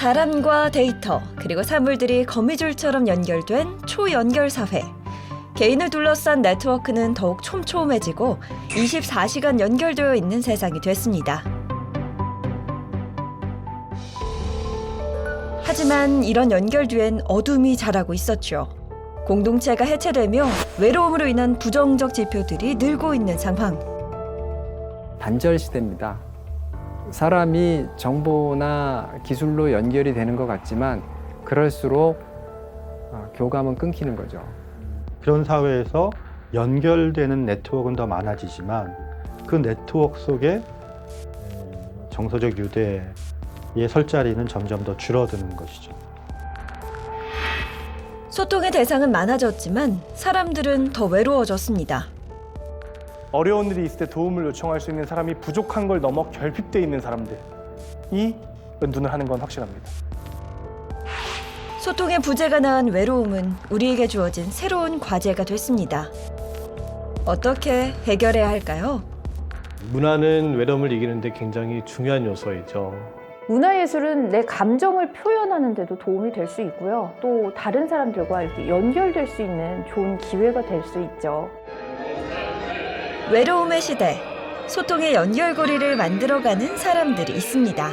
사람과 데이터, 그리고 사물들이 거미줄처럼 연결된 초연결 사회. 개인을 둘러싼 네트워크는 더욱 촘촘해지고 24시간 연결되어 있는 세상이 됐습니다. 하지만 이런 연결 뒤엔 어둠이 자라고 있었죠. 공동체가 해체되며 외로움으로 인한 부정적 지표들이 늘고 있는 상황. 단절 시대입니다. 사람이 정보나 기술로 연결이 되는 것 같지만 그럴수록 교감은 끊기는 거죠. 그런 사회에서 연결되는 네트워크는 더 많아지지만 그 네트워크 속에 정서적 유대의 설 자리는 점점 더 줄어드는 것이죠. 소통의 대상은 많아졌지만 사람들은 더 외로워졌습니다. 어려운 일이 있을 때 도움을 요청할 수 있는 사람이 부족한 걸 넘어 결핍돼 있는 사람들이 은둔을 하는 건 확실합니다. 소통의 부재가 낳은 외로움은 우리에게 주어진 새로운 과제가 됐습니다. 어떻게 해결해야 할까요? 문화는 외로움을 이기는데 굉장히 중요한 요소이죠. 문화예술은 내 감정을 표현하는 데도 도움이 될 수 있고요. 또 다른 사람들과 이렇게 연결될 수 있는 좋은 기회가 될 수 있죠. 외로움의 시대, 소통의 연결고리를 만들어가는 사람들이 있습니다.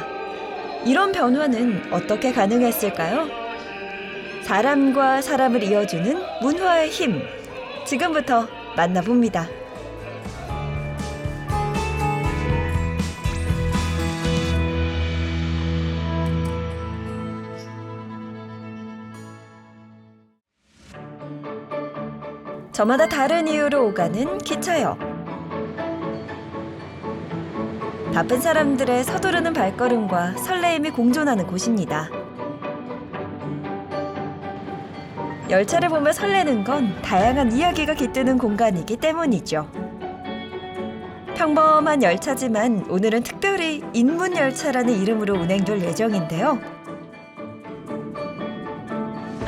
이런 변화는 어떻게 가능했을까요? 사람과 사람을 이어주는 문화의 힘, 지금부터 만나봅니다. 저마다 다른 이유로 오가는 기차역. 바쁜 사람들의 서두르는 발걸음과 설레임이 공존하는 곳입니다. 열차를 보며 설레는 건 다양한 이야기가 깃드는 공간이기 때문이죠. 평범한 열차지만 오늘은 특별히 인문열차라는 이름으로 운행될 예정인데요.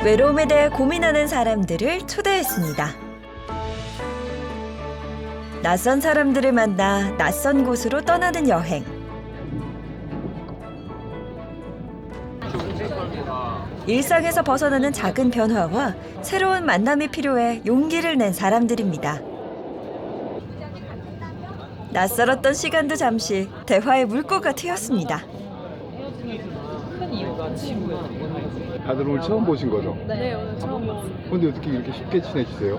외로움에 대해 고민하는 사람들을 초대했습니다. 낯선 사람들을 만나 낯선 곳으로 떠나는 여행. 일상에서 벗어나는 작은 변화와 새로운 만남이 필요해 용기를 낸 사람들입니다. 낯설었던 시간도 잠시 대화의 물꼬가 튀었습니다. 다들 오늘 처음 보신 거죠? 네, 오늘 처음 봤어요. 근데 어떻게 이렇게 쉽게 친해지세요?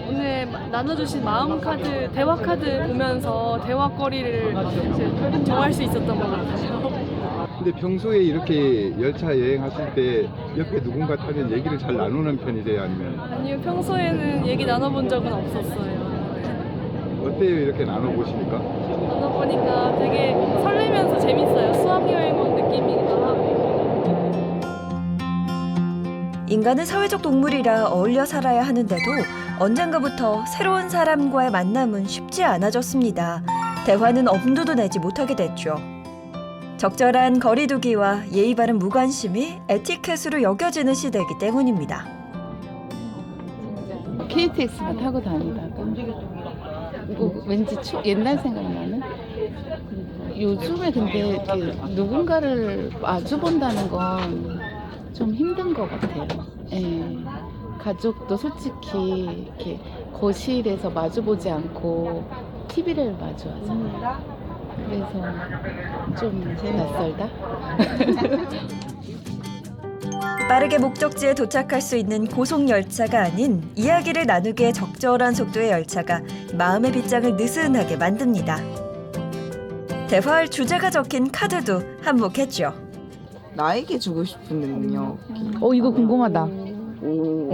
오늘 나눠주신 마음 카드, 대화 카드 보면서 대화거리를 이제 정할 수 있었던 것 같아요. 근데 평소에 이렇게 열차 여행하실 때 옆에 누군가 타면 얘기를 잘 나누는 편이세요? 아니면 아니요, 평소에는 얘기 나눠본 적은 없었어요. 어때요? 이렇게 나눠보시니까? 나눠보니까 되게 설레면서 재밌어요. 수학여행 온 느낌이기도 하고. 인간은 사회적 동물이라 어울려 살아야 하는데도 언젠가부터 새로운 사람과의 만남은 쉽지 않아졌습니다. 대화는 엄두도 내지 못하게 됐죠. 적절한 거리두기와 예의 바른 무관심이 에티켓으로 여겨지는 시대이기 때문입니다. KTX만 타고 다니다가 왠지 옛날 생각나는? 요즘에 근데 이렇게 누군가를 마주 본다는 건 좀 힘든 것 같아요. 예. 가족도 솔직히 이렇게 거실에서 마주보지 않고 TV를 마주하잖아요. 그래서 좀 낯설다? 빠르게 목적지에 도착할 수 있는 고속열차가 아닌 이야기를 나누기에 적절한 속도의 열차가 마음의 빗장을 느슨하게 만듭니다. 대화할 주제가 적힌 카드도 한몫했죠. 나에게 주고 싶은 능력. 이거 궁금하다.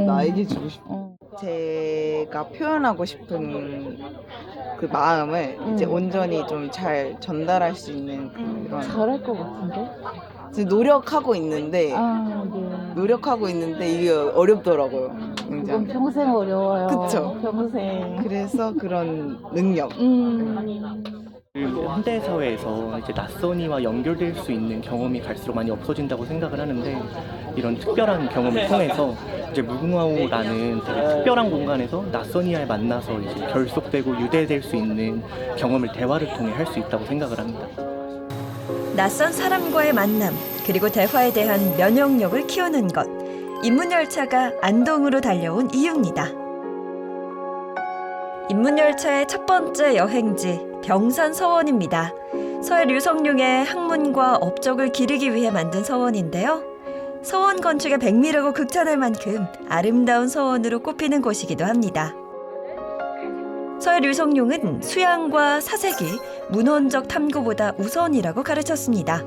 나에게 주고 싶은. 제가 표현하고 싶은 그 마음을 이제 온전히 좀 잘 전달할 수 있는 그런. 잘할 것 같은데? 지금 노력하고 있는데 네. 노력하고 있는데 이게 어렵더라고요. 그건 굉장히. 평생 어려워요. 그쵸? 평생. 그래서 그런 능력. 현대 사회에서 이제 낯선이와 연결될 수 있는 경험이 갈수록 많이 없어진다고 생각을 하는데 이런 특별한 경험을 통해서 이제 무궁화호라는 되게 특별한 공간에서 낯선이와 만나서 이제 결속되고 유대될 수 있는 경험을 대화를 통해 할 수 있다고 생각을 합니다. 낯선 사람과의 만남, 그리고 대화에 대한 면역력을 키우는 것. 인문열차가 안동으로 달려온 이유입니다. 인문열차의 첫 번째 여행지 병산 서원입니다. 서해 류성룡의 학문과 업적을 기리기 위해 만든 서원인데요. 서원 건축의 백미라고 극찬할 만큼 아름다운 서원으로 꼽히는 곳이기도 합니다. 서해 류성룡은 수양과 사색이 문헌적 탐구보다 우선이라고 가르쳤습니다.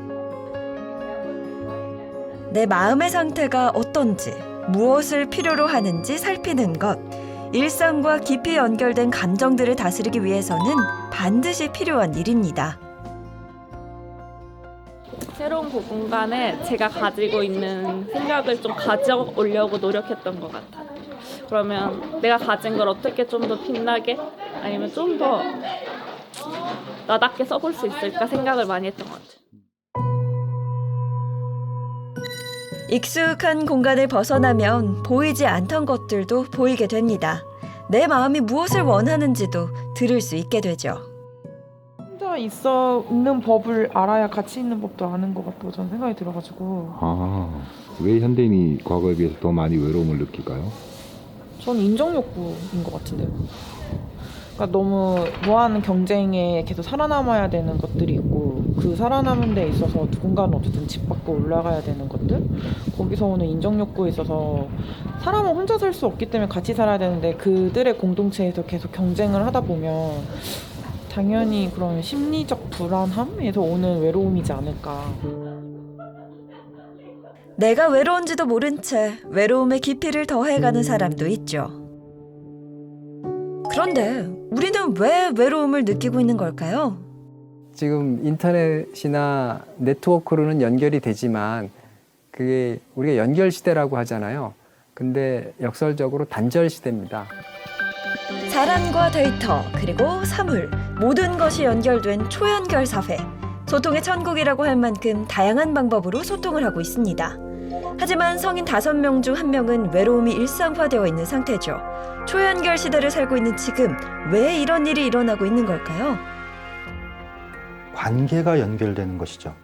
내 마음의 상태가 어떤지, 무엇을 필요로 하는지 살피는 것, 일상과 깊이 연결된 감정들을 다스리기 위해서는 반드시 필요한 일입니다. 새로운 공간에 제가 가지고 있는 생각을 좀 가져오려고 노력했던 것 같아요. 그러면 내가 가진 걸 어떻게 좀 더 빛나게 아니면 좀 더 나답게 써볼 수 있을까 생각을 많이 했던 것 같아요. 익숙한 공간을 벗어나면 보이지 않던 것들도 보이게 됩니다. 내 마음이 무엇을 원하는지도 들을 수 있게 되죠. 혼자 있는 법을 알아야 같이 있는 법도 아는 것 같다고 저는 생각이 들어가지고. 왜 현대인이 과거에 비해서 더 많이 외로움을 느낄까요? 저는 인정욕구인 것 같은데요. 그러니까 너무 무한 경쟁에 계속 살아남아야 되는 것들이 있고, 그 살아남는 데 있어서 누군가는 어쨌든 집 밖에 올라가야 되는 것들, 거기서 오는 인정욕구에 있어서 사람은 혼자 살 수 없기 때문에 같이 살아야 되는데 그들의 공동체에서 계속 경쟁을 하다 보면 당연히 그런 심리적 불안함에서 오는 외로움이지 않을까. 내가 외로운지도 모른 채 외로움의 깊이를 더해가는 사람도 있죠. 그런데 우리는 왜 외로움을 느끼고 있는 걸까요? 지금 인터넷이나 네트워크로는 연결이 되지만 그게 우리가 연결 시대라고 하잖아요. 근데 역설적으로 단절 시대입니다. 사람과 데이터 그리고 사물 모든 것이 연결된 초연결 사회. 소통의 천국이라고 할 만큼 다양한 방법으로 소통을 하고 있습니다. 하지만 성인 5명 중 1명은 외로움이 일상화되어 있는 상태죠. 초연결 시대를 살고 있는 지금 왜 이런 일이 일어나고 있는 걸까요? 관계가 연결되는 것이죠.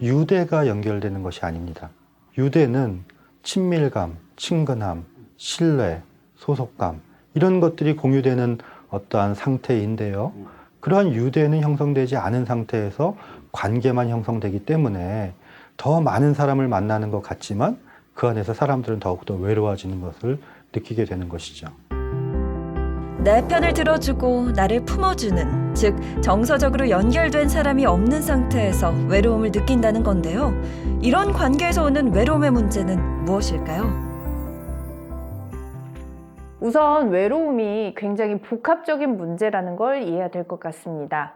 유대가 연결되는 것이 아닙니다. 유대는 친밀감, 친근함, 신뢰, 소속감 이런 것들이 공유되는 어떠한 상태인데요. 그러한 유대는 형성되지 않은 상태에서 관계만 형성되기 때문에 더 많은 사람을 만나는 것 같지만 그 안에서 사람들은 더욱더 외로워지는 것을 느끼게 되는 것이죠. 내 편을 들어주고 나를 품어주는, 즉 정서적으로 연결된 사람이 없는 상태에서 외로움을 느낀다는 건데요. 이런 관계에서 오는 외로움의 문제는 무엇일까요? 우선 외로움이 굉장히 복합적인 문제라는 걸 이해해야 될 것 같습니다.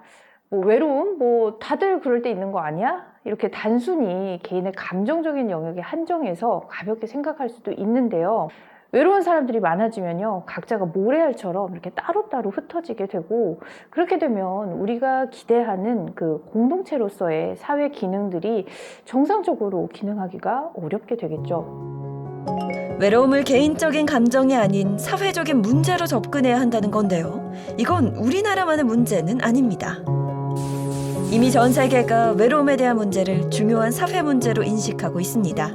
외로움? 다들 그럴 때 있는 거 아니야? 이렇게 단순히 개인의 감정적인 영역에 한정해서 가볍게 생각할 수도 있는데요. 외로운 사람들이 많아지면요, 각자가 모래알처럼 이렇게 따로따로 흩어지게 되고, 그렇게 되면 우리가 기대하는 그 공동체로서의 사회 기능들이 정상적으로 기능하기가 어렵게 되겠죠. 외로움을 개인적인 감정이 아닌 사회적인 문제로 접근해야 한다는 건데요. 이건 우리나라만의 문제는 아닙니다. 이미 전 세계가 외로움에 대한 문제를 중요한 사회 문제로 인식하고 있습니다.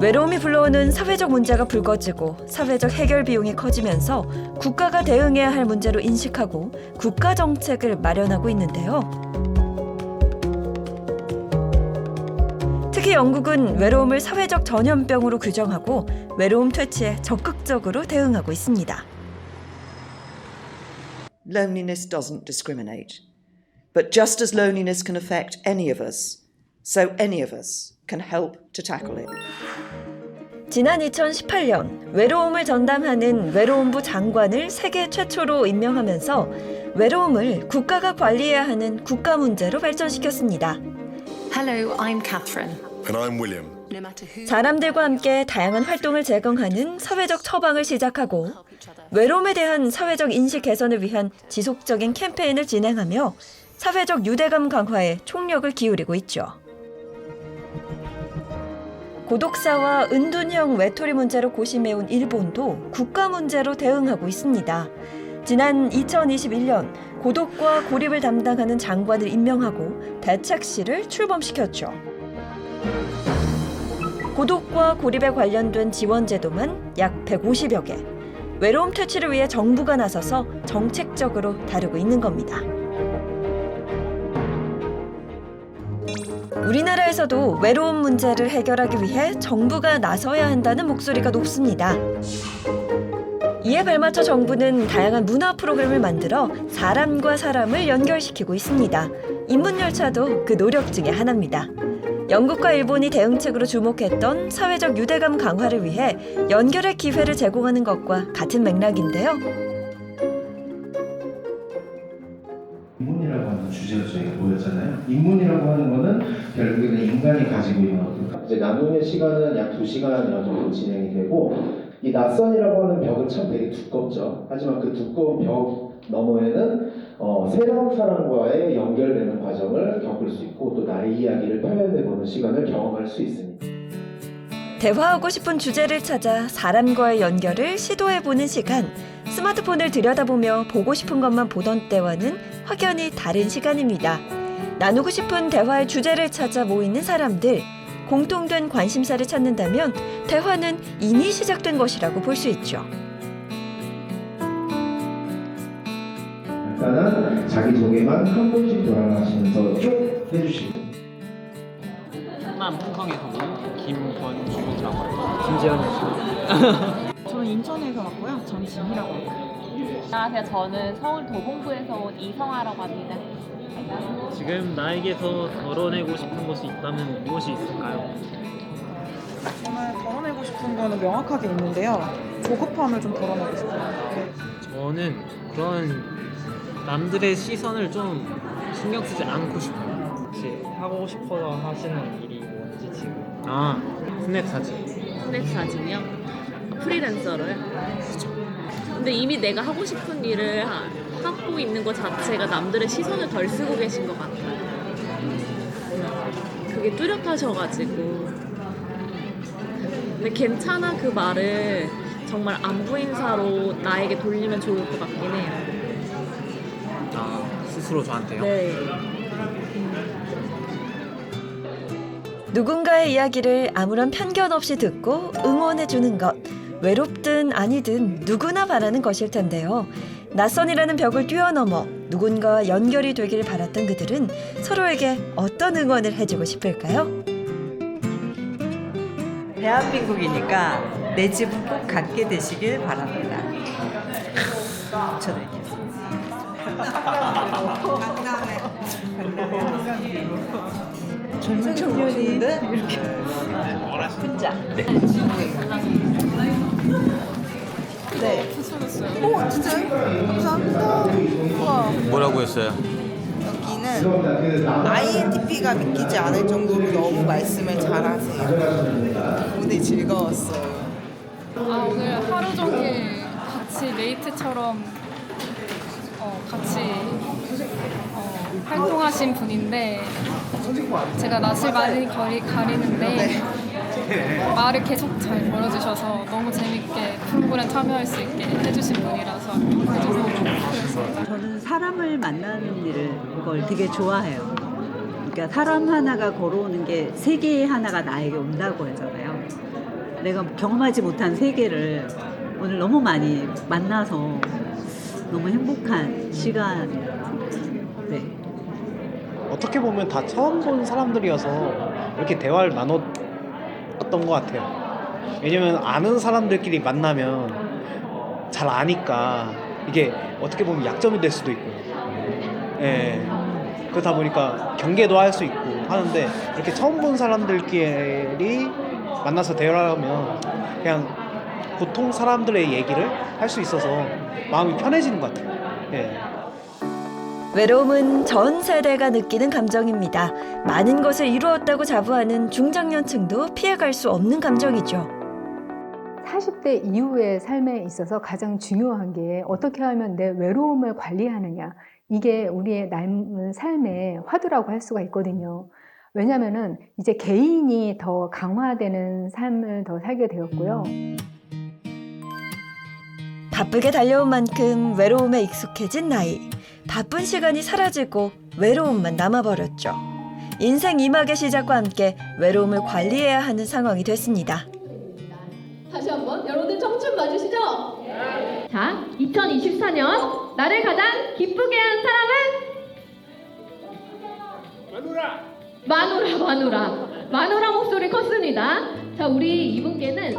외로움이 불러오는 사회적 문제가 불거지고 사회적 해결 비용이 커지면서 국가가 대응해야 할 문제로 인식하고 국가 정책을 마련하고 있는데요. 특히 영국은 외로움을 사회적 전염병으로 규정하고 외로움 퇴치에 적극적으로 대응하고 있습니다. Loneliness doesn't discriminate. But just as loneliness can affect any of us, so any of us can help to tackle it. 지난 2018년 외로움을 전담하는 외로움부 장관을 세계 최초로 임명하면서 외로움을 국가가 관리해야 하는 국가 문제로 발전시켰습니다. Hello, I'm Catherine. And I'm William. 사람들과 함께 다양한 활동을 제공하는 사회적 처방을 시작하고 외로움에 대한 사회적 인식 개선을 위한 지속적인 캠페인을 진행하며 사회적 유대감 강화에 총력을 기울이고 있죠. 고독사와 은둔형 외톨이 문제로 고심해온 일본도 국가 문제로 대응하고 있습니다. 지난 2021년 고독과 고립을 담당하는 장관을 임명하고 대책실을 출범시켰죠. 고독과 고립에 관련된 지원 제도만 약 150여 개. 외로움 퇴치를 위해 정부가 나서서 정책적으로 다루고 있는 겁니다. 우리나라에서도 외로움 문제를 해결하기 위해 정부가 나서야 한다는 목소리가 높습니다. 이에 발맞춰 정부는 다양한 문화 프로그램을 만들어 사람과 사람을 연결시키고 있습니다. 인문열차도 그 노력 중에 하나입니다. 영국과 일본이 대응책으로 주목했던 사회적 유대감 강화를 위해 연결의 기회를 제공하는 것과 같은 맥락인데요. 인문이라고 하는 주제로 저희가 모였잖아요. 인문이라고 하는 거는 결국에는 인간이 가지고 있는 어떤 이제 나눔의 시간은 약 2시간 정도 진행이 되고 이 낯선이라고 하는 벽은 참 되게 두껍죠. 하지만 그 두꺼운 벽 너머에는 새로운 사람과의 연결되는 과정을 겪을 수 있고 또 나의 이야기를 표현해보는 시간을 경험할 수 있습니다. 대화하고 싶은 주제를 찾아 사람과의 연결을 시도해보는 시간. 스마트폰을 들여다보며 보고 싶은 것만 보던 때와는 확연히 다른 시간입니다. 나누고 싶은 대화의 주제를 찾아 모이는 사람들. 공통된 관심사를 찾는다면 대화는 이미 시작된 것이라고 볼 수 있죠. 일단은 자기소개만 한 번씩 돌아가시면서 쭉 해주시고 충남 풍성에서 온 김권주라고 합니다. 김지현이요. 저는 인천에서 왔고요. 전진이라고 합니다. 안녕하세요. 저는 서울 도봉구에서 온 이성아라고 합니다. 지금 나에게서 덜어내고 싶은 것이 있다면 무엇이 있을까요? 저는 덜어내고 싶은 거는 명확하게 있는데요. 조급함을 좀 덜어내고 싶어요. 저는 그런 남들의 시선을 좀 신경 쓰지 않고 싶어요. 혹시 하고 싶어서 하시는 일이 뭔지 지금? 아, 스냅 사진. 스냅 사진이요? 프리랜서로요? 그렇죠. 근데 이미 내가 하고 싶은 일을 하고 있는 것 자체가 남들의 시선을 덜 쓰고 계신 것 같아요. 그게 뚜렷하셔가지고. 근데 괜찮아 그 말을 정말 안부 인사로 나에게 돌리면 좋을 것 같긴 해요. 아, 스스로 저한테요? 네. 누군가의 이야기를 아무런 편견 없이 듣고 응원해주는 것. 외롭든 아니든 누구나 바라는 것일 텐데요. 낯선이라는 벽을 뛰어넘어 누군가와 연결이 되길 바랐던 그들은 서로에게 어떤 응원을 해주고 싶을까요? 대한민국이니까 내 집은 꼭 갖게 되시길 바랍니다. 저도 젊은 청년이 이렇게 혼자. 네. 오, 진짜요? 감사합니다. 우와. 뭐라고 했어요? 여기는 INTP가 믿기지 않을 정도로 너무 말씀을 잘하세요. 오늘 즐거웠어요. 아, 오늘 하루 종일 같이 메이트처럼 같이 활동하신 분인데 제가 낯을 많이 가리는데 말을 계속 잘 걸어주셔서 너무 재밌게 프로그램 참여할 수 있게 해주신 분이라서 그랬습니다. 저는 사람을 만나는 일을 걸 되게 좋아해요. 그러니까 사람 하나가 걸어오는 게 세계 하나가 나에게 온다고 하잖아요. 내가 경험하지 못한 세계를 오늘 너무 많이 만나서 너무 행복한 시간이었어요. 네. 어떻게 보면 다 처음 본 사람들이어서 이렇게 대화를 나눴던 것 같아요. 왜냐면 아는 사람들끼리 만나면 잘 아니까 이게 어떻게 보면 약점이 될 수도 있고, 예. 그러다 보니까 경계도 할 수 있고 하는데 이렇게 처음 본 사람들끼리 만나서 대화를 하면 그냥 보통 사람들의 얘기를 할 수 있어서 마음이 편해지는 것 같아요. 예. 외로움은 전 세대가 느끼는 감정입니다. 많은 것을 이루었다고 자부하는 중장년층도 피해갈 수 없는 감정이죠. 40대 이후의 삶에 있어서 가장 중요한 게 어떻게 하면 내 외로움을 관리하느냐. 이게 우리의 남은 삶의 화두라고 할 수가 있거든요. 왜냐하면 이제 개인이 더 강화되는 삶을 더 살게 되었고요. 바쁘게 달려온 만큼 외로움에 익숙해진 나이. 바쁜 시간이 사라지고 외로움만 남아버렸죠. 인생 2막의 시작과 함께 외로움을 관리해야 하는 상황이 됐습니다. 다시 한번 여러분들 청춘 맞으시죠? 자, 2024년 나를 가장 기쁘게 한 사람은 마누라 목소리 컸습니다. 자, 우리 이분께는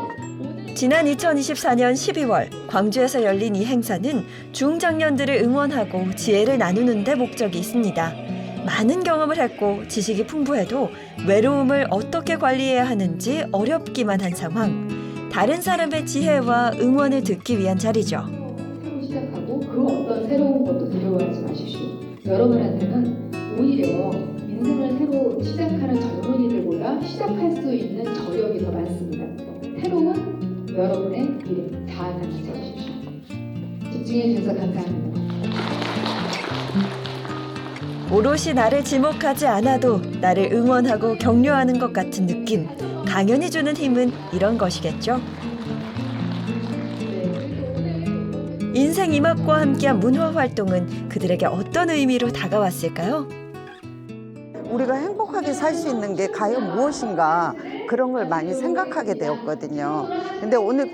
지난 2024년 12월 광주에서 열린 이 행사는 중장년들을 응원하고 지혜를 나누는 데 목적이 있습니다. 많은 경험을 했고 지식이 풍부해도 외로움을 어떻게 관리해야 하는지 어렵기만 한 상황. 다른 사람의 지혜와 응원을 듣기 위한 자리죠. 새로 시작하고 그 어떤 새로운 것도 두려워하지 마십시오. 여러분한테는 오히려 인생을 새로 시작하는 젊은이들보다 시작할 수 있는 저력이 더 많습니다. 새로운 여러분의 미래 자아를 찾으십시오. 집중해 주셔서 감사합니다. 오롯이 나를 지목하지 않아도 나를 응원하고 격려하는 것 같은 느낌. 강연이 주는 힘은 이런 것이겠죠. 인생 2막과 함께한 문화 활동은 그들에게 어떤 의미로 다가왔을까요? 우리가 행복하게 살 수 있는 게 과연 무엇인가 그런 걸 많이 생각하게 되었거든요. 근데 오늘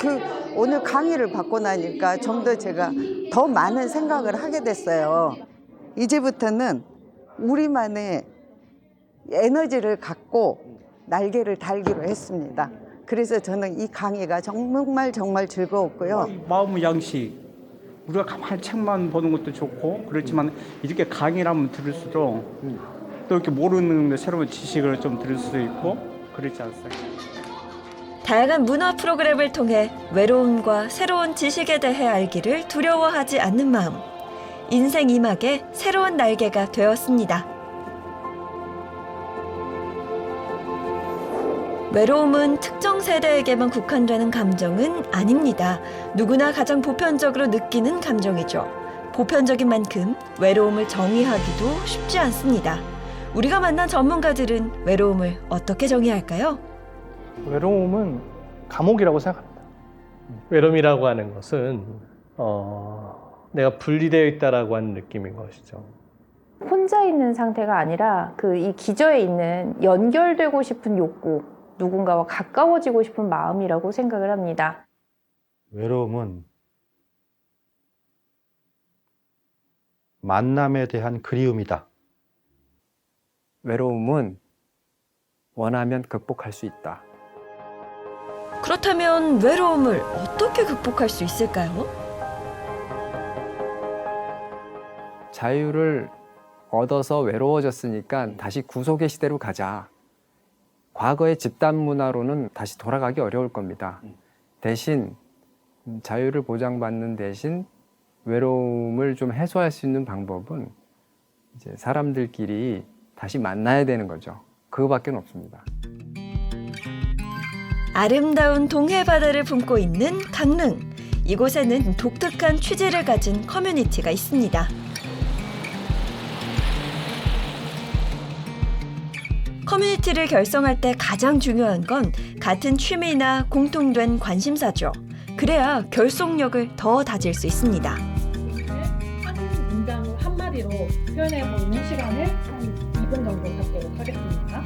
강의를 받고 나니까 좀 더 제가 더 많은 생각을 하게 됐어요. 이제부터는 우리만의 에너지를 갖고 날개를 달기로 했습니다. 그래서 저는 이 강의가 정말 즐거웠고요. 마음의 양식, 우리가 가만히 책만 보는 것도 좋고 그렇지만 이렇게 강의를 한번 들을수록 또 이렇게 모르는 새로운 지식을 좀 들을 수 있고 그렇지 않습니까? 다양한 문화 프로그램을 통해 외로움과 새로운 지식에 대해 알기를 두려워하지 않는 마음. 인생 2막의 새로운 날개가 되었습니다. 외로움은 특정 세대에게만 국한되는 감정은 아닙니다. 누구나 가장 보편적으로 느끼는 감정이죠. 보편적인 만큼 외로움을 정의하기도 쉽지 않습니다. 우리가 만난 전문가들은 외로움을 어떻게 정의할까요? 외로움은 감옥이라고 생각합니다. 외로움이라고 하는 것은 내가 분리되어 있다라고 하는 느낌인 것이죠. 혼자 있는 상태가 아니라 이 기저에 있는 연결되고 싶은 욕구, 누군가와 가까워지고 싶은 마음이라고 생각을 합니다. 외로움은 만남에 대한 그리움이다. 외로움은 원하면 극복할 수 있다. 그렇다면 외로움을 어떻게 극복할 수 있을까요? 자유를 얻어서 외로워졌으니까 다시 구속의 시대로 가자. 과거의 집단 문화로는 다시 돌아가기 어려울 겁니다. 대신 자유를 보장받는 대신 외로움을 좀 해소할 수 있는 방법은 이제 사람들끼리 다시 만나야 되는 거죠. 그거밖에 없습니다. 아름다운 동해 바다를 품고 있는 강릉. 이곳에는 독특한 취지를 가진 커뮤니티가 있습니다. 커뮤니티를 결성할 때 가장 중요한 건 같은 취미나 공통된 관심사죠. 그래야 결속력을 더 다질 수 있습니다. 한 문장을 한마디로 표현해보는 시간을 한 2분 정도 갖도록 하겠습니다.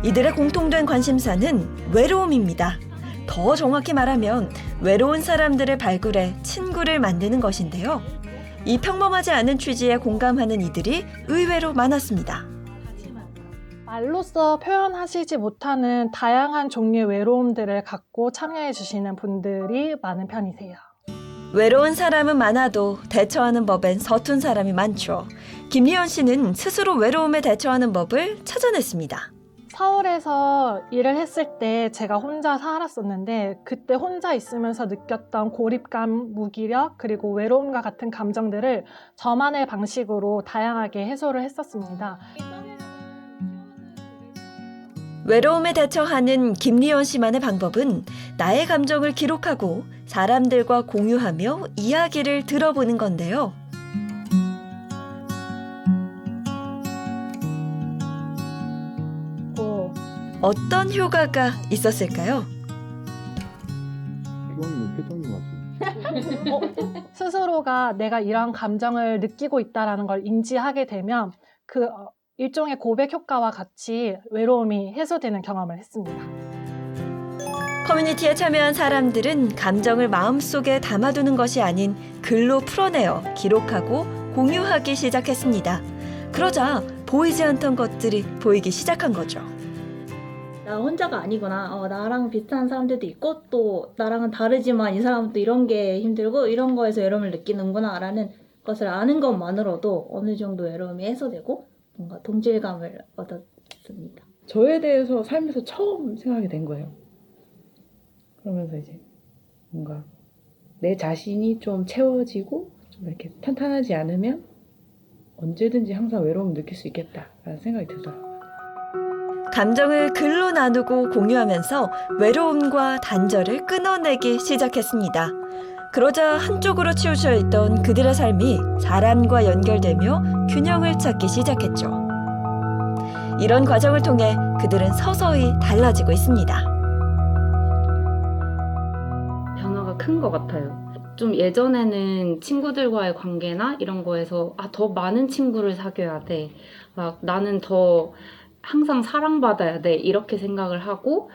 이들의 공통된 관심사는 외로움입니다. 더 정확히 말하면 외로운 사람들을 발굴해 친구를 만드는 것인데요. 이 평범하지 않은 취지에 공감하는 이들이 의외로 많았습니다. 말로써 표현하시지 못하는 다양한 종류의 외로움들을 갖고 참여해 주시는 분들이 많은 편이세요. 외로운 사람은 많아도 대처하는 법엔 서툰 사람이 많죠. 김리연 씨는 스스로 외로움에 대처하는 법을 찾아냈습니다. 서울에서 일을 했을 때 제가 혼자 살았었는데 그때 혼자 있으면서 느꼈던 고립감, 무기력, 그리고 외로움과 같은 감정들을 저만의 방식으로 다양하게 해소를 했었습니다. 외로움에 대처하는 김리연 씨만의 방법은 나의 감정을 기록하고 사람들과 공유하며 이야기를 들어보는 건데요. 어떤 효과가 있었을까요? 기왕이면 회장님 하세요. 스스로가 내가 이런 감정을 느끼고 있다라는 걸 인지하게 되면 그 일종의 고백 효과와 같이 외로움이 해소되는 경험을 했습니다. 커뮤니티에 참여한 사람들은 감정을 마음속에 담아두는 것이 아닌 글로 풀어내어 기록하고 공유하기 시작했습니다. 그러자 보이지 않던 것들이 보이기 시작한 거죠. 나 혼자가 아니구나. 나랑 비슷한 사람들도 있고 또 나랑은 다르지만 이 사람도 이런 게 힘들고 이런 거에서 외로움을 느끼는구나 라는 것을 아는 것만으로도 어느 정도 외로움이 해소되고 뭔가 동질감을 얻었습니다. 저에 대해서 살면서 처음 생각이 된 거예요. 그러면서 이제 뭔가 내 자신이 좀 채워지고 좀 이렇게 탄탄하지 않으면 언제든지 항상 외로움을 느낄 수 있겠다라는 생각이 들더라고요. 감정을 글로 나누고 공유하면서 외로움과 단절을 끊어내기 시작했습니다. 그러자 한쪽으로 치우쳐 있던 그들의 삶이 사람과 연결되며 균형을 찾기 시작했죠. 이런 과정을 통해 그들은 서서히 달라지고 있습니다. 변화가 큰 것 같아요. 좀 예전에는 친구들과의 관계나 이런 거에서 더 많은 친구를 사귀어야 돼. 막 나는 더 항상 사랑받아야 돼. 이렇게 생각을 하고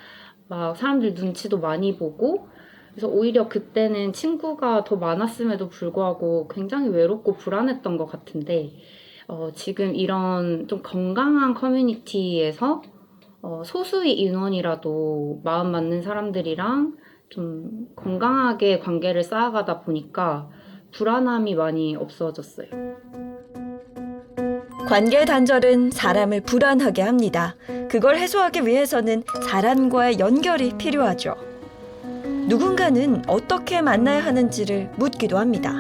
막 사람들 눈치도 많이 보고 그래서 오히려 그때는 친구가 더 많았음에도 불구하고 굉장히 외롭고 불안했던 것 같은데 지금 이런 좀 건강한 커뮤니티에서 소수의 인원이라도 마음 맞는 사람들이랑 좀 건강하게 관계를 쌓아가다 보니까 불안함이 많이 없어졌어요. 관계 단절은 사람을 불안하게 합니다. 그걸 해소하기 위해서는 사람과의 연결이 필요하죠. 누군가는 어떻게 만나야 하는지를 묻기도 합니다.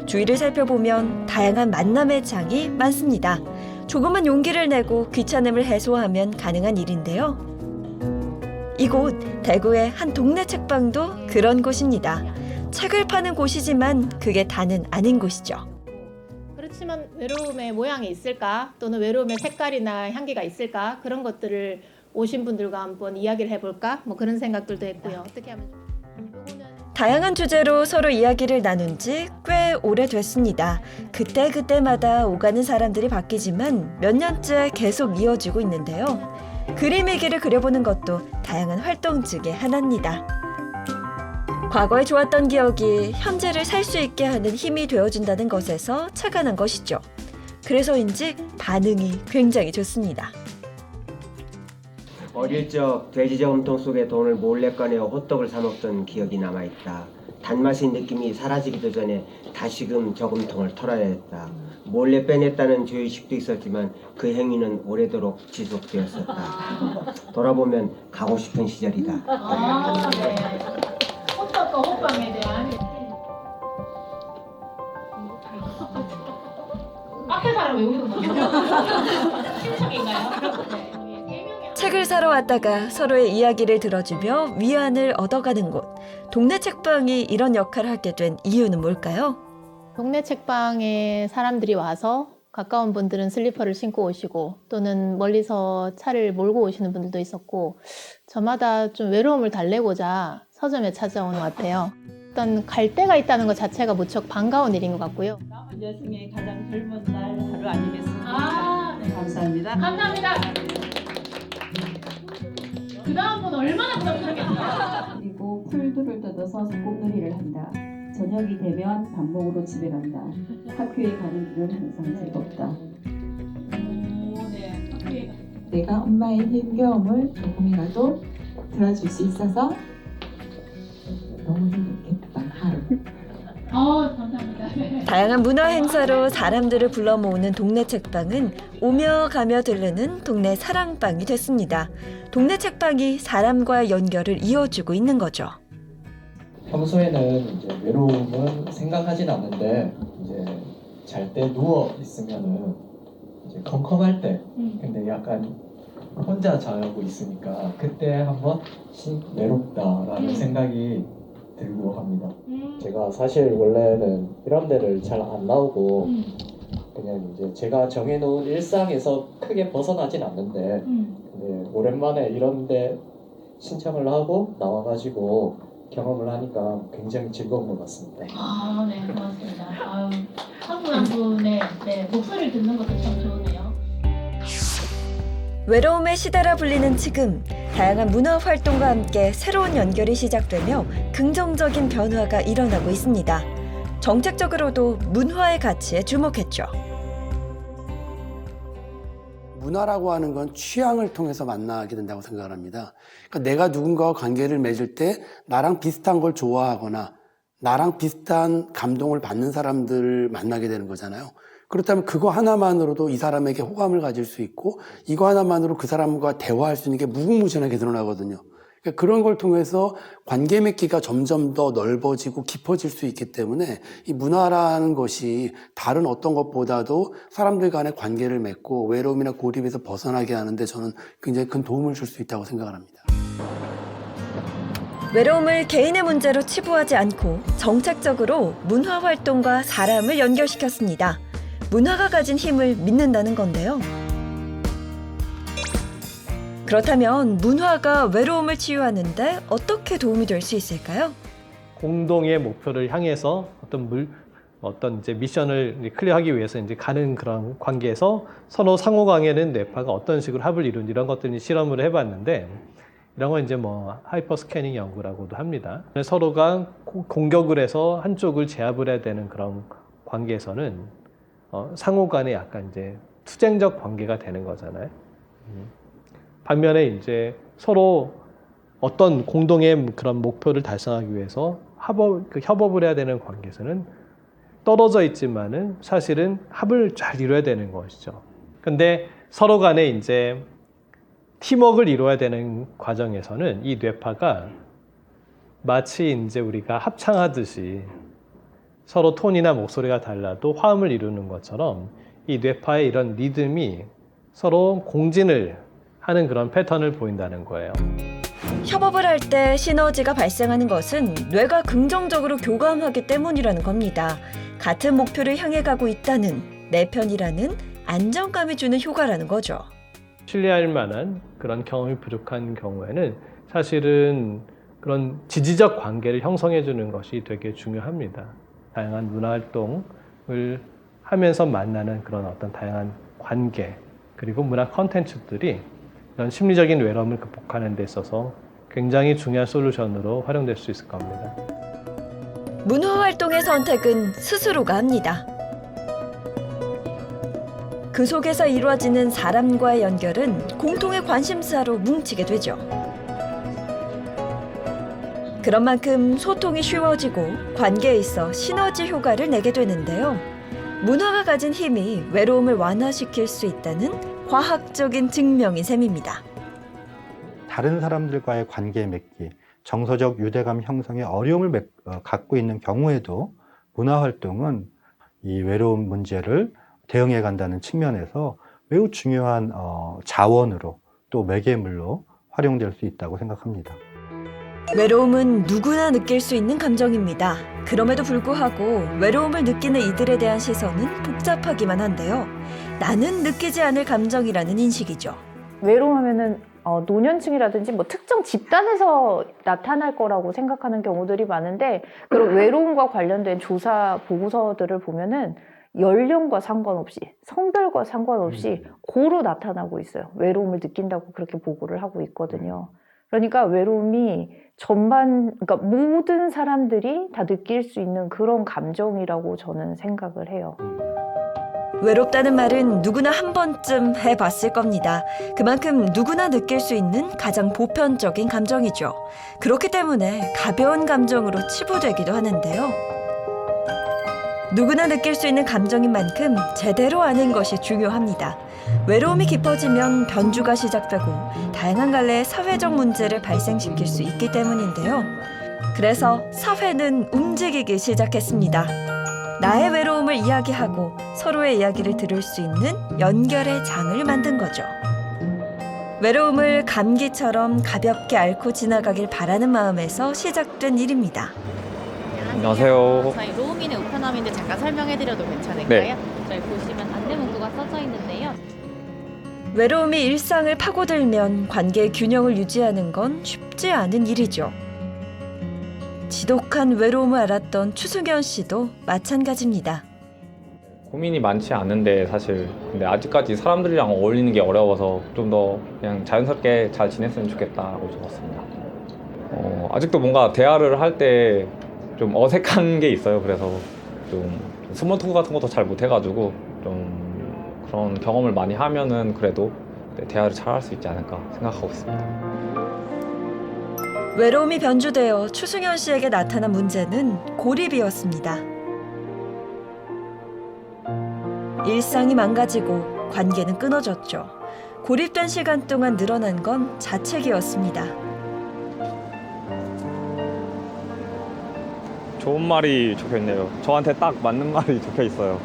주위를 살펴보면 다양한 만남의 장이 많습니다. 조금만 용기를 내고 귀찮음을 해소하면 가능한 일인데요. 이곳 대구의 한 동네 책방도 그런 곳입니다. 책을 파는 곳이지만 그게 다는 아닌 곳이죠. 그렇지만 외로움의 모양이 있을까? 또는 외로움의 색깔이나 향기가 있을까? 그런 것들을 오신 분들과 한번 이야기를 해볼까? 뭐 그런 생각들도 했고요. 어떻게 하면 다양한 주제로 서로 이야기를 나눈 지 꽤 오래됐습니다. 그때마다 오가는 사람들이 바뀌지만 몇 년째 계속 이어지고 있는데요. 그림의 길을 그려보는 것도 다양한 활동 중에 하나입니다. 과거에 좋았던 기억이 현재를 살 수 있게 하는 힘이 되어준다는 것에서 착안한 것이죠. 그래서인지 반응이 굉장히 좋습니다. 어릴 적 돼지 저금통 속에 돈을 몰래 꺼내어 호떡을 사 먹던 기억이 남아있다. 단맛의 느낌이 사라지기도 전에 다시금 저금통을 털어야 했다. 몰래 빼냈다는 죄의식도 있었지만 그 행위는 오래도록 지속되었었다. 돌아보면 가고 싶은 시절이다. 네. 호떡과 호빵에 대한 앞에 사람 왜 웃는 거죠? 신청인가요? 책을 사러 왔다가 서로의 이야기를 들어주며 위안을 얻어가는 곳. 동네 책방이 이런 역할을 하게 된 이유는 뭘까요? 동네 책방에 사람들이 와서 가까운 분들은 슬리퍼를 신고 오시고 또는 멀리서 차를 몰고 오시는 분들도 있었고 저마다 좀 외로움을 달래고자 서점에 찾아오는 것 같아요. 어떤 갈 데가 있다는 것 자체가 무척 반가운 일인 것 같고요. 여성의 가장 젊은 날 하루 아니겠습니까? 네. 감사합니다. 감사합니다. 그 다음 분 얼마나 부담스럽겠어요? 그리고 풀들을 뜯어서 꽃놀이를 한다. 저녁이 되면 밥 먹으러 집에 간다. 학교에 가는 길은 항상 즐겁다. 내가 엄마의 힘겨움을 조금이라도 들어줄 수 있어서 너무 행복했던 하루. 감사합니다. 다양한 문화 행사로 사람들을 불러 모으는 동네 책방은 오며 가며 들르는 동네 사랑방이 됐습니다. 동네 책방이 사람과의 연결을 이어주고 있는 거죠. 평소에는 이제 외로움은 생각하진 않는데 이제 잘 때 누워 있으면은 이제 컴컴할 때 근데 약간 혼자 자고 있으니까 그때 한번 외롭다라는 생각이 들고 합니다. 제가 사실 원래는 이런 데를 잘 안 나오고 그냥 이제 제가 정해놓은 일상에서 크게 벗어나진 않는데 근데 오랜만에 이런 데 신청을 하고 나와가지고 경험을 하니까 굉장히 즐거운 것 같습니다. 아, 네, 고맙습니다. 아유, 한 분 한 분의 목소리를 듣는 것도 참 좋으네요. 외로움의 시대라 불리는 지금, 다양한 문화 활동과 함께 새로운 연결이 시작되며 긍정적인 변화가 일어나고 있습니다. 정책적으로도 문화의 가치에 주목했죠. 문화라고 하는 건 취향을 통해서 만나게 된다고 생각을 합니다. 그러니까 내가 누군가와 관계를 맺을 때 나랑 비슷한 걸 좋아하거나 나랑 비슷한 감동을 받는 사람들을 만나게 되는 거잖아요. 그렇다면 그거 하나만으로도 이 사람에게 호감을 가질 수 있고 이거 하나만으로 그 사람과 대화할 수 있는 게 무궁무진하게 드러나거든요. 그러니까 그런 걸 통해서 관계 맺기가 점점 더 넓어지고 깊어질 수 있기 때문에 이 문화라는 것이 다른 어떤 것보다도 사람들 간의 관계를 맺고 외로움이나 고립에서 벗어나게 하는데 저는 굉장히 큰 도움을 줄 수 있다고 생각을 합니다. 외로움을 개인의 문제로 치부하지 않고 정책적으로 문화 활동과 사람을 연결시켰습니다. 문화가 가진 힘을 믿는다는 건데요. 그렇다면 문화가 외로움을 치유하는데 어떻게 도움이 될 수 있을까요? 공동의 목표를 향해서 어떤 이제 미션을 클리어하기 위해서 이제 가는 그런 관계에서 서로 상호 관계는 뇌파가 어떤 식으로 합을 이룬 이런 것들을 실험을 해봤는데 이런 건 이제 뭐 하이퍼 스캐닝 연구라고도 합니다. 서로가 공격을 해서 한쪽을 제압을 해야 되는 그런 관계에서는 상호 간에 약간 이제 투쟁적 관계가 되는 거잖아요. 반면에 이제 서로 어떤 공동의 그런 목표를 달성하기 위해서 협업을 해야 되는 관계에서는 떨어져 있지만은 사실은 합을 잘 이뤄야 되는 것이죠. 근데 서로 간에 이제 팀워크를 이루어야 되는 과정에서는 이 뇌파가 마치 이제 우리가 합창하듯이 서로 톤이나 목소리가 달라도 화음을 이루는 것처럼 이 뇌파의 이런 리듬이 서로 공진을 하는 그런 패턴을 보인다는 거예요. 협업을 할 때 시너지가 발생하는 것은 뇌가 긍정적으로 교감하기 때문이라는 겁니다. 같은 목표를 향해 가고 있다는 내 편이라는 안정감이 주는 효과라는 거죠. 신뢰할 만한 그런 경험이 부족한 경우에는 사실은 그런 지지적 관계를 형성해 주는 것이 되게 중요합니다. 다양한 문화활동을 하면서 만나는 그런 어떤 다양한 관계 그리고 문화 콘텐츠들이 이런 심리적인 외로움을 극복하는 데 있어서 굉장히 중요한 솔루션으로 활용될 수 있을 겁니다. 문화활동의 선택은 스스로가 합니다. 그 속에서 이루어지는 사람과의 연결은 공통의 관심사로 뭉치게 되죠. 그런 만큼 소통이 쉬워지고 관계에 있어 시너지 효과를 내게 되는데요. 문화가 가진 힘이 외로움을 완화시킬 수 있다는 과학적인 증명인 셈입니다. 다른 사람들과의 관계 맺기, 정서적 유대감 형성에 어려움을 갖고 있는 경우에도 문화활동은 이 외로움 문제를 대응해 간다는 측면에서 매우 중요한 자원으로 또 매개물로 활용될 수 있다고 생각합니다. 외로움은 누구나 느낄 수 있는 감정입니다. 그럼에도 불구하고 외로움을 느끼는 이들에 대한 시선은 복잡하기만 한데요. 나는 느끼지 않을 감정이라는 인식이죠. 외로움하면은 노년층이라든지 뭐 특정 집단에서 나타날 거라고 생각하는 경우들이 많은데 그런 외로움과 관련된 조사 보고서들을 보면은 연령과 상관없이 성별과 상관없이 고루 나타나고 있어요. 외로움을 느낀다고 그렇게 보고를 하고 있거든요. 그러니까 외로움이 그러니까 모든 사람들이 다 느낄 수 있는 그런 감정이라고 저는 생각을 해요. 외롭다는 말은 누구나 한 번쯤 해봤을 겁니다. 그만큼 누구나 느낄 수 있는 가장 보편적인 감정이죠. 그렇기 때문에 가벼운 감정으로 치부되기도 하는데요. 누구나 느낄 수 있는 감정인 만큼 제대로 아는 것이 중요합니다. 외로움이 깊어지면 변주가 시작되고 다양한 갈래의 사회적 문제를 발생시킬 수 있기 때문인데요. 그래서 사회는 움직이기 시작했습니다. 나의 외로움을 이야기하고 서로의 이야기를 들을 수 있는 연결의 장을 만든 거죠. 외로움을 감기처럼 가볍게 앓고 지나가길 바라는 마음에서 시작된 일입니다. 안녕하세요. 저희 로우민의 우편함인데 잠깐 설명해드려도 괜찮을까요? 네. 저희 보시면 안내 문구가 써져 있는데요. 외로움이 일상을 파고들면 관계의 균형을 유지하는 건 쉽지 않은 일이죠. 지독한 외로움을 알았던 추승현 씨도 마찬가지입니다. 고민이 많지 않은데 사실 근데 아직까지 사람들이랑 어울리는 게 어려워서 좀 더 그냥 자연스럽게 잘 지냈으면 좋겠다고 적었습니다. 아직도 뭔가 대화를 할 때 좀 어색한 게 있어요. 그래서 좀 스몰 토크 같은 것도 잘 못해가지고 좀 그런 경험을 많이 하면은 그래도 대화를 잘 할 수 있지 않을까 생각하고 있습니다. 외로움이 변주되어 추승현 씨에게 나타난 문제는 고립이었습니다. 일상이 망가지고 관계는 끊어졌죠. 고립된 시간 동안 늘어난 건 자책이었습니다. 좋은 말이 적혀있네요. 저한테 딱 맞는 말이 적혀있어요.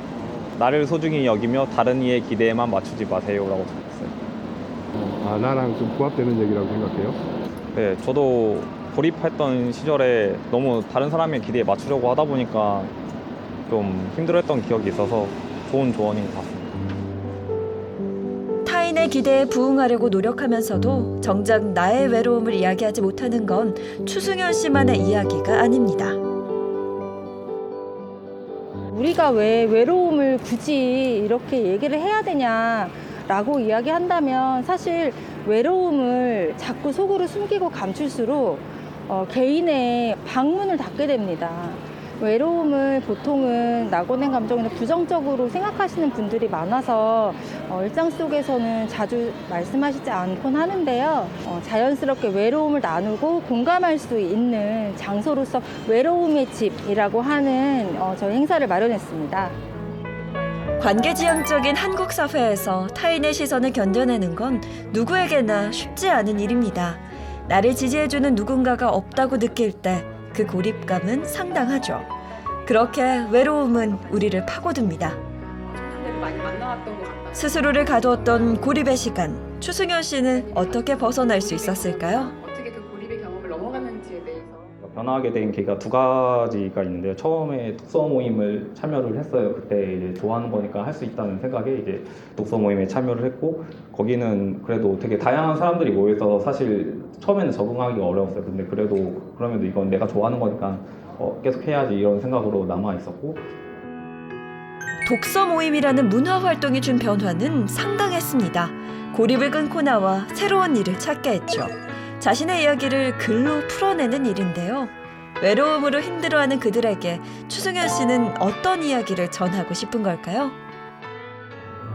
나를 소중히 여기며 다른 이의 기대에만 맞추지 마세요라고 적혀있어요. 나랑 좀 부합되는 얘기라고 생각해요? 네, 저도 고립했던 시절에 너무 다른 사람의 기대에 맞추려고 하다 보니까 좀 힘들었던 기억이 있어서 좋은 조언인 것 같습니다. 타인의 기대에 부응하려고 노력하면서도 정작 나의 외로움을 이야기하지 못하는 건 추승현 씨만의 이야기가 아닙니다. 우리가 왜 외로움을 굳이 이렇게 얘기를 해야 되냐라고 이야기한다면 사실 외로움을 자꾸 속으로 숨기고 감출수록 개인의 방문을 닫게 됩니다. 외로움을 보통은 낙오된 감정이나 부정적으로 생각하시는 분들이 많아서 일상 속에서는 자주 말씀하시지 않곤 하는데요. 자연스럽게 외로움을 나누고 공감할 수 있는 장소로서 외로움의 집이라고 하는 저희 행사를 마련했습니다. 관계지향적인 한국 사회에서 타인의 시선을 견뎌내는 건 누구에게나 쉽지 않은 일입니다. 나를 지지해주는 누군가가 없다고 느낄 때 그 고립감은 상당하죠. 그렇게 외로움은 우리를 파고듭니다. 스스로를 가두었던 고립의 시간, 추승현 씨는 어떻게 벗어날 수 있었을까요? 어떻게 그 고립의 경험을 넘어갔는지에 대해서 변화하게 된 계기가 두 가지가 있는데요. 처음에 독서 모임을 참여를 했어요. 그때 이제 좋아하는 거니까 할 수 있다는 생각에 이제 독서 모임에 참여를 했고, 거기는 그래도 되게 다양한 사람들이 모여 있어서 사실 처음에는 적응하기가 어려웠어요. 근데 그럼에도 이건 내가 좋아하는 거니까 계속 해야지 이런 생각으로 남아 있었고. 독서 모임이라는 문화 활동이 준 변화는 상당했습니다. 고립을 끊고 나와 새로운 일을 찾게 했죠. 자신의 이야기를 글로 풀어내는 일인데요. 외로움으로 힘들어하는 그들에게 추승현 씨는 어떤 이야기를 전하고 싶은 걸까요?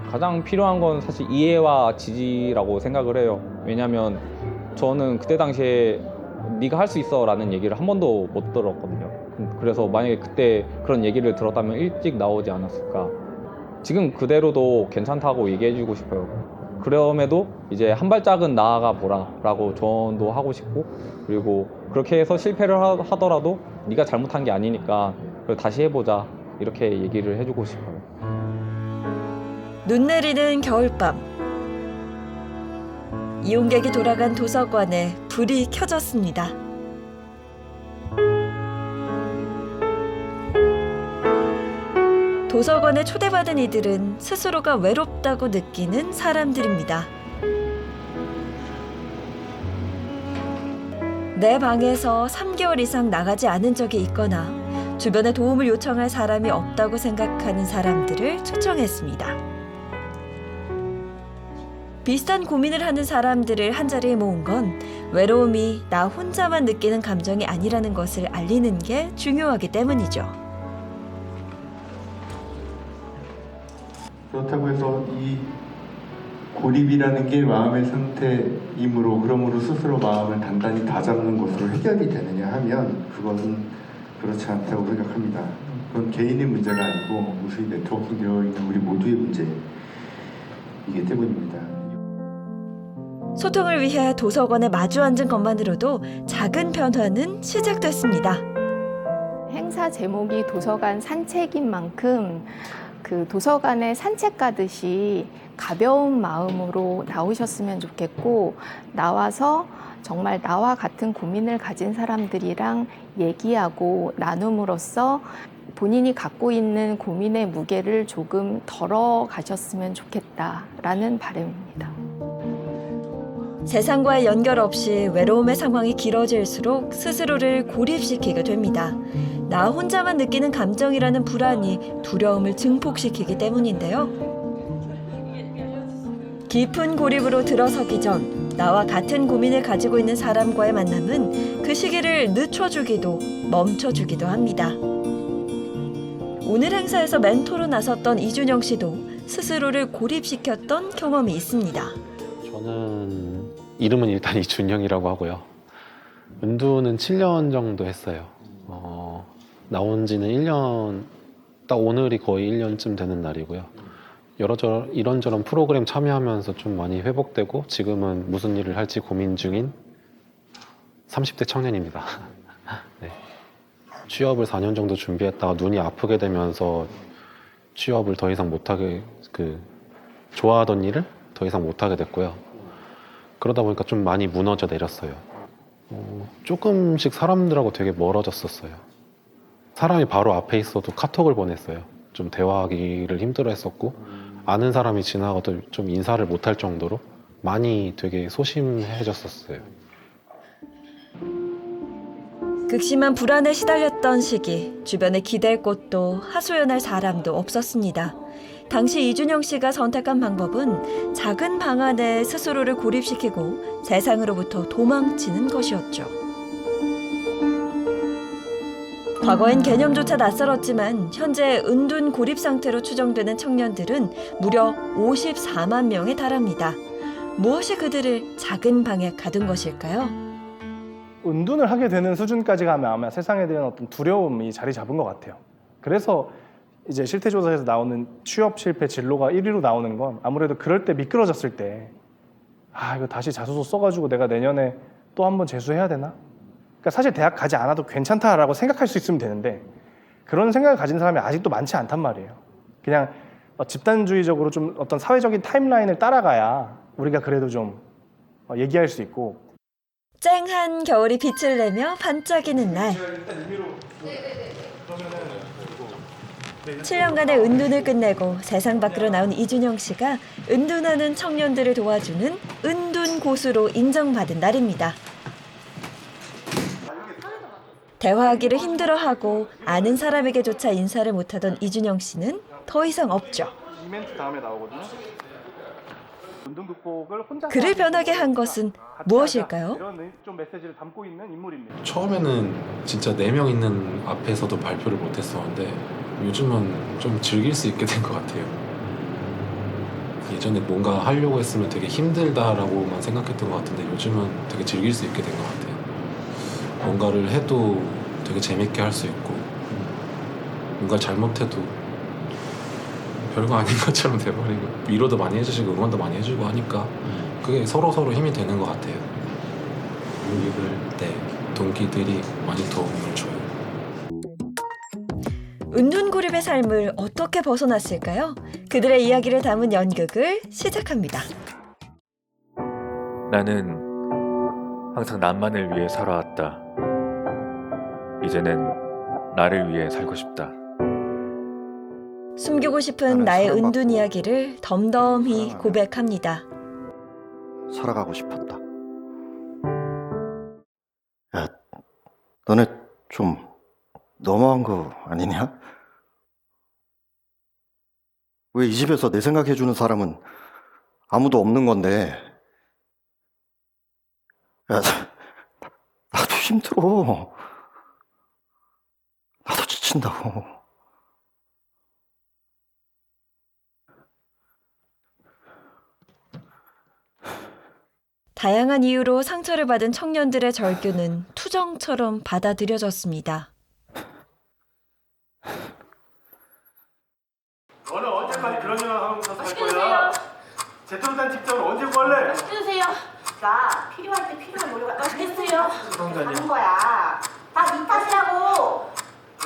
가장 필요한 건 사실 이해와 지지라고 생각을 해요. 왜냐면 저는 그때 당시에 네가 할 수 있어 라는 얘기를 한 번도 못 들었거든요. 그래서 만약에 그때 그런 얘기를 들었다면 일찍 나오지 않았을까. 지금 그대로도 괜찮다고 얘기해주고 싶어요. 그럼에도 이제 한 발짝은 나아가 보라라고 조언도 하고 싶고, 그리고 그렇게 해서 실패를 하더라도 네가 잘못한 게 아니니까 다시 해보자 이렇게 얘기를 해주고 싶어요. 눈 내리는 겨울밤, 이용객이 돌아간 도서관에 불이 켜졌습니다. 도서관에 초대받은 이들은 스스로가 외롭다고 느끼는 사람들입니다. 내 방에서 3개월 이상 나가지 않은 적이 있거나 주변에 도움을 요청할 사람이 없다고 생각하는 사람들을 초청했습니다. 비슷한 고민을 하는 사람들을 한자리에 모은 건 외로움이 나 혼자만 느끼는 감정이 아니라는 것을 알리는 게 중요하기 때문이죠. 그렇다고 해서 이 고립이라는 게 마음의 상태이므로 그러므로 스스로 마음을 단단히 다잡는 것으로 해결이 되느냐 하면 그것은 그렇지 않다고 생각합니다. 그건 개인의 문제가 아니고 무수히 네트워킹되어 있는 우리 모두의 문제이기 때문입니다. 소통을 위해 도서관에 마주 앉은 것만으로도 작은 변화는 시작됐습니다. 행사 제목이 도서관 산책인 만큼 그 도서관에 산책 가듯이 가벼운 마음으로 나오셨으면 좋겠고, 나와서 정말 나와 같은 고민을 가진 사람들이랑 얘기하고 나눔으로써 본인이 갖고 있는 고민의 무게를 조금 덜어 가셨으면 좋겠다라는 바람입니다. 세상과의 연결 없이 외로움의 상황이 길어질수록 스스로를 고립시키게 됩니다. 나 혼자만 느끼는 감정이라는 불안이 두려움을 증폭시키기 때문인데요. 깊은 고립으로 들어서기 전 나와 같은 고민을 가지고 있는 사람과의 만남은 그 시기를 늦춰주기도 멈춰주기도 합니다. 오늘 행사에서 멘토로 나섰던 이준영 씨도 스스로를 고립시켰던 경험이 있습니다. 저는 이름은 일단 이준영이라고 하고요. 은두는 7년 정도 했어요. 나온 지는 1년, 딱 오늘이 거의 1년쯤 되는 날이고요. 이런저런 프로그램 참여하면서 좀 많이 회복되고 지금은 무슨 일을 할지 고민 중인 30대 청년입니다. 네. 취업을 4년 정도 준비했다가 눈이 아프게 되면서 취업을 더 이상 못하게, 좋아하던 일을 더 이상 못하게 됐고요. 그러다 보니까 좀 많이 무너져 내렸어요. 조금씩 사람들하고 되게 멀어졌었어요. 사람이 바로 앞에 있어도 카톡을 보냈어요. 좀 대화하기를 힘들어했었고 아는 사람이 지나가도 좀 인사를 못할 정도로 많이 되게 소심해졌었어요. 극심한 불안에 시달렸던 시기, 주변에 기댈 곳도 하소연할 사람도 없었습니다. 당시 이준영 씨가 선택한 방법은 작은 방 안에 스스로를 고립시키고 세상으로부터 도망치는 것이었죠. 과거엔 개념조차 낯설었지만 현재 은둔 고립 상태로 추정되는 청년들은 무려 54만 명에 달합니다. 무엇이 그들을 작은 방에 가둔 것일까요? 은둔을 하게 되는 수준까지 가면 아마 세상에 대한 어떤 두려움이 자리 잡은 것 같아요. 그래서 이제 실태조사에서 나오는 취업 실패 진로가 1위로 나오는 건 아무래도 그럴 때 미끄러졌을 때 이거 다시 자소서 써가지고 내가 내년에 또 한 번 재수해야 되나? 그러니까 사실 대학 가지 않아도 괜찮다라고 생각할 수 있으면 되는데 그런 생각을 가진 사람이 아직도 많지 않단 말이에요. 그냥 집단주의적으로 좀 어떤 사회적인 타임라인을 따라가야 우리가 그래도 좀 얘기할 수 있고. 쨍한 겨울이 빛을 내며 반짝이는 날. 7년간의 은둔을 끝내고 세상 밖으로 나온 이준영 씨가 은둔하는 청년들을 도와주는 은둔 고수로 인정받은 날입니다. 대화하기를 힘들어하고 아는 사람에게조차 인사를 못하던 이준영 씨는 더 이상 없죠. 이벤트 다음에 나오거든요. 은둔 극복을 혼자 그를 변하게 한 것은 무엇일까요? 이런 좀 메시지를 담고 있는 인물입니다. 처음에는 진짜 4명 있는 앞에서도 발표를 못했었는데 요즘은 좀 즐길 수 있게 된 것 같아요. 예전에 뭔가 하려고 했으면 되게 힘들다라고만 생각했던 것 같은데 요즘은 되게 즐길 수 있게 된 것 같아요. 뭔가를 해도 되게 재밌게 할 수 있고 뭔가 잘못해도 별거 아닌 것처럼 돼버리고 위로도 많이 해주시고 응원도 많이 해주고 하니까 그게 서로서로 힘이 되는 것 같아요. 동기들이 많이 도움을 줘요. 은둔 고립의 삶을 어떻게 벗어났을까요? 그들의 이야기를 담은 연극을 시작합니다. 나는 항상 남만을 위해 살아왔다. 이제는 나를 위해 살고 싶다. 숨기고 싶은 나의 은둔 이야기를 덤덤히 고백합니다. 살아가고 싶었다. 야, 너네 좀 너무한 거 아니냐? 왜 이 집에서 내 생각해주는 사람은 아무도 없는 건데? 야, 나도 힘들어. 나도 지친다고. 다양한 이유로 상처를 받은 청년들의 절규는 투정처럼 받아들여졌습니다. 너는 언제까지 그런 생각 하면서 살 거야? 재통단 직장을 언제 구할래? 시켜주세요. 나 필요할 때 필요한 노력을 시켜주세요. 하는 거야. 다 네 탓이라고.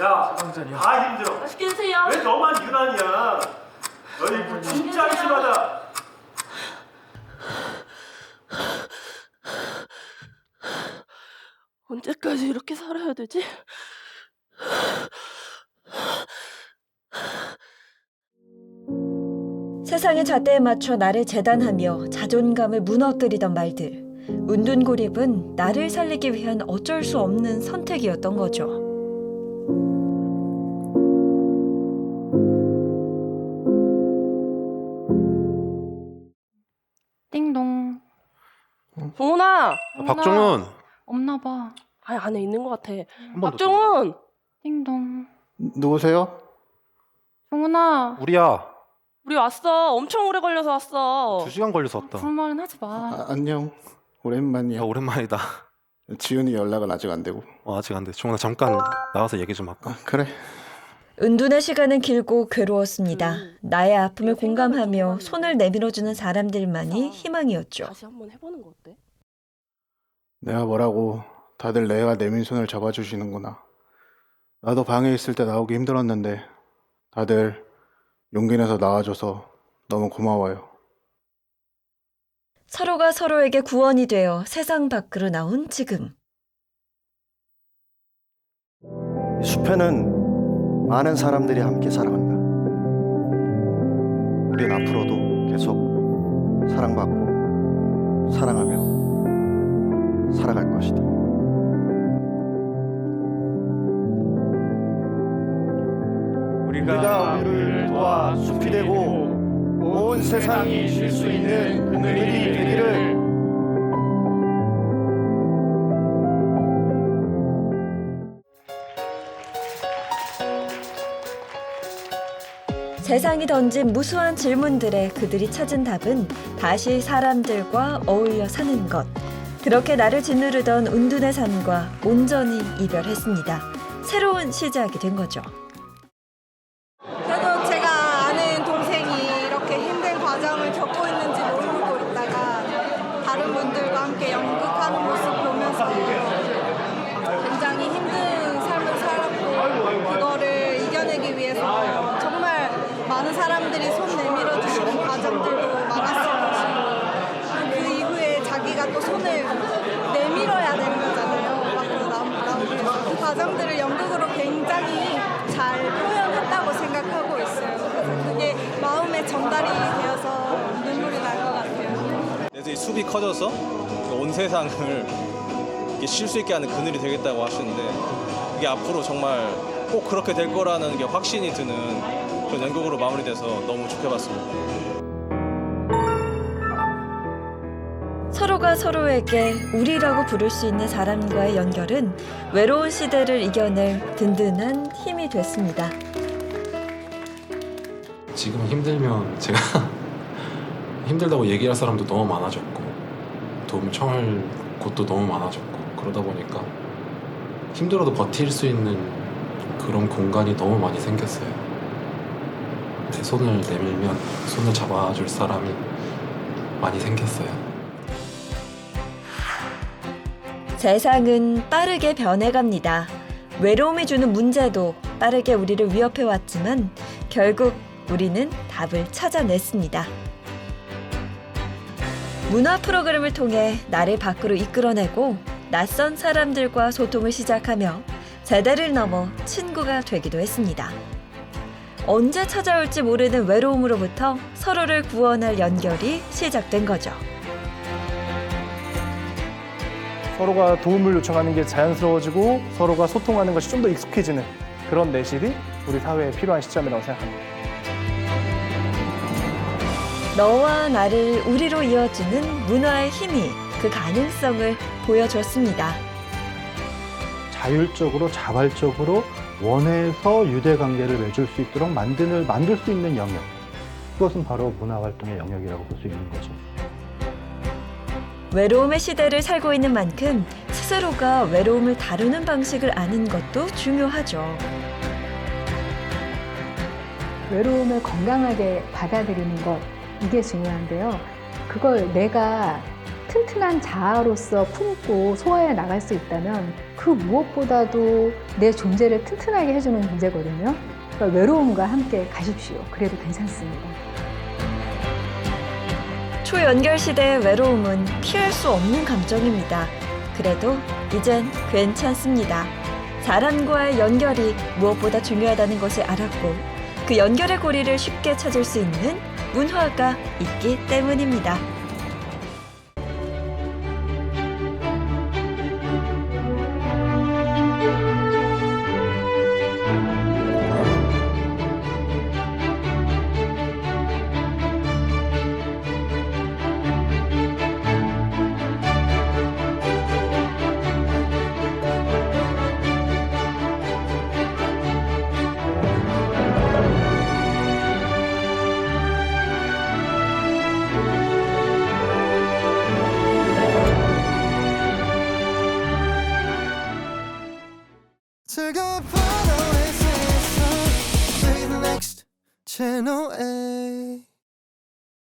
야, 다 힘들어. 시켜주세요. 왜 너만 유난이야? 너희 진짜 한심하다. 언제까지 이렇게 살아야 되지? 세상의 잣대에 맞춰 나를 재단하며 자존감을 무너뜨리던 말들. 은둔고립은 나를 살리기 위한 어쩔 수 없는 선택이었던 거죠. 띵동. 종훈아. 박종훈. 없나 봐. 아니 안에 있는 것 같아. 번 더 박종훈. 띵동. 누구세요? 종훈아. 우리야. 우리 왔어. 엄청 오래 걸려서 왔어. 2시간 걸려서 왔다. 그런 말은 하지 마. 안녕. 오랜만이야. 오랜만이다. 지훈이 연락은 아직 안 되고. 아직 안 돼. 종훈아 잠깐 나가서 얘기 좀 할까? 그래. 은둔의 시간은 길고 괴로웠습니다. 나의 아픔을 공감하며 손을 내밀어주는 사람들만이 희망이었죠. 다시 한번 해보는 거 어때? 내가 뭐라고 다들 내가 내민 손을 잡아주시는구나. 나도 방에 있을 때 나오기 힘들었는데 다들 용기 내서 나와줘서 너무 고마워요. 서로가 서로에게 구원이 되어 세상 밖으로 나온 지금. 이 숲에는 많은 사람들이 함께 살아간다. 우린 앞으로도 계속 사랑받고 사랑하며 살아갈 것이다. 우리가 우리를 도와 숲이 되고 온 세상이 쉴 수 있는 그늘이 되기를. 세상이 던진 무수한 질문들에 그들이 찾은 답은 다시 사람들과 어울려 사는 것. 그렇게 나를 짓누르던 은둔의 삶과 온전히 이별했습니다. 새로운 시작이 된 거죠. 그래도 제가 아는 동생이 이렇게 힘든 과정을 겪고 있는지 모르고 있다가 다른 분들과 함께 연극하는 모습 보면서 굉장히 힘든 삶을 살았고 그거를 이겨내기 위해서 정말 많은 사람들이 손 내밀어 주시는 과정들도 많았을 것이고 그 이후에 자기가 또 손을 내밀어야 되는 거잖아요. 밖으로 나오기 위해서. 그 과정들을 연극으로 굉장히 잘 표현했다고 생각하고 있어요. 그래서 그게 마음에 전달이 되어서 눈물이 날 것 같아요. 그래서 이 숲이 커져서 온 세상을 쉴 수 있게 하는 그늘이 되겠다고 하시는데 이게 앞으로 정말 꼭 그렇게 될 거라는 게 확신이 드는 그런 연극으로 마무리돼서 너무 좋게 봤습니다. 서로가 서로에게 우리라고 부를 수 있는 사람과의 연결은 외로운 시대를 이겨낼 든든한 힘이 됐습니다. 지금 힘들면 제가 힘들다고 얘기할 사람도 너무 많아졌고 도움 청할 곳도 너무 많아졌고 그러다 보니까 힘들어도 버틸 수 있는 그런 공간이 너무 많이 생겼어요. 제 손을 내밀면 손을 잡아줄 사람이 많이 생겼어요. 세상은 빠르게 변해갑니다. 외로움이 주는 문제도 빠르게 우리를 위협해왔지만 결국 우리는 답을 찾아냈습니다. 문화 프로그램을 통해 나를 밖으로 이끌어내고 낯선 사람들과 소통을 시작하며 세대를 넘어 친구가 되기도 했습니다. 언제 찾아올지 모르는 외로움으로부터 서로를 구원할 연결이 시작된 거죠. 서로가 도움을 요청하는 게 자연스러워지고 서로가 소통하는 것이 좀 더 익숙해지는 그런 내실이 우리 사회에 필요한 시점이라고 생각합니다. 너와 나를 우리로 이어주는 문화의 힘이 그 가능성을 보여줬습니다. 자율적으로 자발적으로 원해서 유대 관계를 맺을 수 있도록 만들 수 있는 영역. 그것은 바로 문화활동의 영역이라고 볼 수 있는 거죠. 외로움의 시대를 살고 있는 만큼 스스로가 외로움을 다루는 방식을 아는 것도 중요하죠. 외로움을 건강하게 받아들이는 것, 이게 중요한데요. 그걸 내가 튼튼한 자아로서 품고 소화해 나갈 수 있다면 그 무엇보다도 내 존재를 튼튼하게 해주는 존재거든요. 그러니까 외로움과 함께 가십시오. 그래도 괜찮습니다. 초연결 시대의 외로움은 피할 수 없는 감정입니다. 그래도 이젠 괜찮습니다. 사람과의 연결이 무엇보다 중요하다는 것을 알았고 그 연결의 고리를 쉽게 찾을 수 있는 문화가 있기 때문입니다. 즐거운 파도의 세상 Play the next channel A